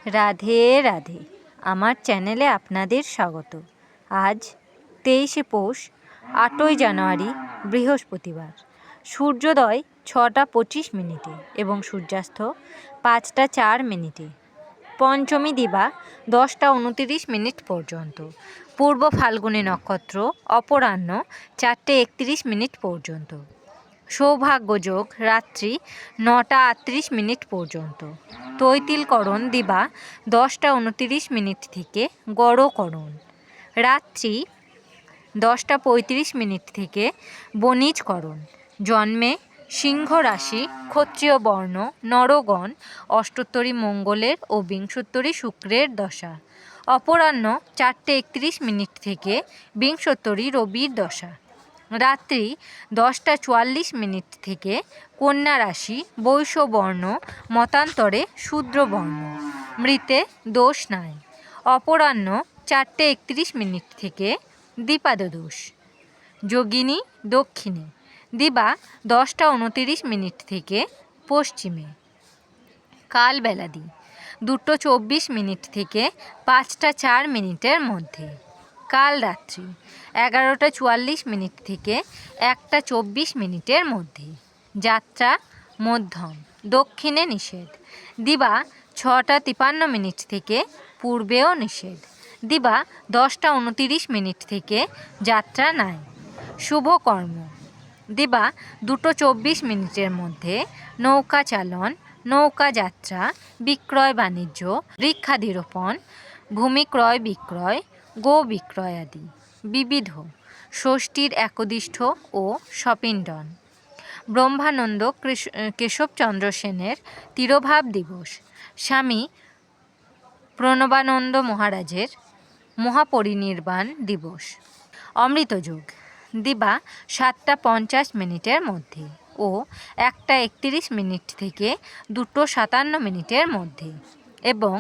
রাধে রাধে। আমার চ্যানেলে আপনাদের স্বাগত। আজ 23শে পৌষ, 8ই জানুয়ারি, বৃহস্পতিবার। সূর্যোদয় 6টা 25 এবং সূর্যাস্ত 5টা 4। পঞ্চমী দিবা 10টা 29 পর্যন্ত। পূর্ব ফাল্গুনী নক্ষত্র অপরাহ্ন 4টে 31 পর্যন্ত। সৌভাগ্যযোগ রাত্রি 9টা 38 পর্যন্ত। তৈতিলকরণ দিবা 10টা 29 থেকে গড়করণ। রাত্রি 10টা 35 থেকে বণিজকরণ। জন্মে সিংহ রাশি, ক্ষত্রিয় বর্ণ, নরগণ, অষ্টোত্তরী মঙ্গলের ও বিংশোত্তরী শুক্রের দশা। অপরাহ্ন 4টে 31 থেকে বিংশোত্তরী রবির দশা। রাত্রি 10টা 44 থেকে কন্যা রাশি, বৈশ্য বর্ণ, মতান্তরে শূদ্রবর্ণ। মৃতে দোষ নাই। অপরাহ্ন 4টে 31 থেকে দ্বিপাদদোষ। যোগিনী দক্ষিণে দিবা 10টা 29 থেকে পশ্চিমে। কালবেলাদি 2টো 24 থেকে 5টা 4 মধ্যে। কাল রাত্রি 11টা 44 থেকে 1টা 24 মধ্যে। যাত্রা মধ্যম, দক্ষিণে নিষেধ। দিবা 6টা 53 থেকে পূর্বেও নিষেধ। দিবা 10টা 29 থেকে যাত্রা নাই। শুভ কর্ম দিবা 2টো 24 মধ্যে নৌকা চালন, নৌকা যাত্রা, বিক্রয় বাণিজ্য, বৃক্ষাধিরোপণ, ভূমি ক্রয় বিক্রয়, গো বিক্রয় আদি। বিবিধ ষষ্ঠীর একদিষ্ঠ ও সপিণ্ডন। ব্রহ্মানন্দ কেশবচন্দ্র সেনের তিরোভাব দিবস। স্বামী প্রণবানন্দ মহারাজের মহাপরিনির্বাণ দিবস। অমৃতযোগ দিবা 7টা 50 মধ্যে ও 1টা 31 থেকে 2টো 57 মধ্যে এবং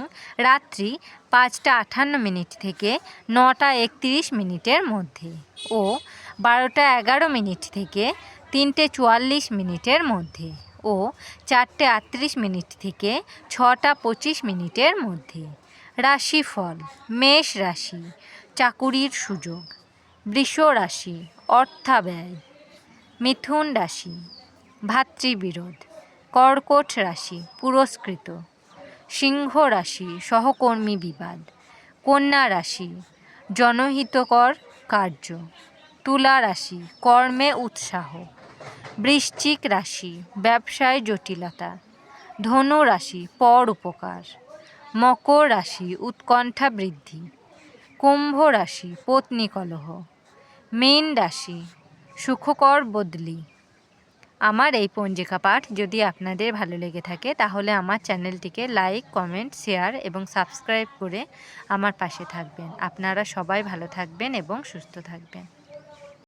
রাত্রি 5টা 58 থেকে 9টা 31 মধ্যে ও 12টা 11 থেকে 3টে 44 মধ্যে ও 4টে 38 থেকে 6টা 25 মধ্যে। রাশিফল: মেষ রাশি চাকুরির সুযোগ, বৃষ রাশি অর্থাব্যয়, মিথুন রাশি ভাতৃবিরোধ, কর্কট রাশি পুরস্কৃত, সিংহ রাশি সহকর্মী বিবাদ, কন্যা রাশি জনহিতকর কার্য, তুলা রাশি কর্মে উৎসাহ, বৃশ্চিক রাশি ব্যবসায় জটিলতা, ধনু রাশি পর উপকার, মকর রাশি উৎকণ্ঠা বৃদ্ধি, কুম্ভ রাশি পত্নী কলহ, মীন রাশি সুখকর বদলি। আমার এই পঞ্জিকা পাঠ যদি আপনাদের ভালো লেগে থাকে তাহলে আমার চ্যানেলটিকে লাইক, কমেন্ট, শেয়ার এবং সাবস্ক্রাইব করে আমার পাশে থাকবেন। আপনারা সবাই ভালো থাকবেন এবং সুস্থ থাকবেন।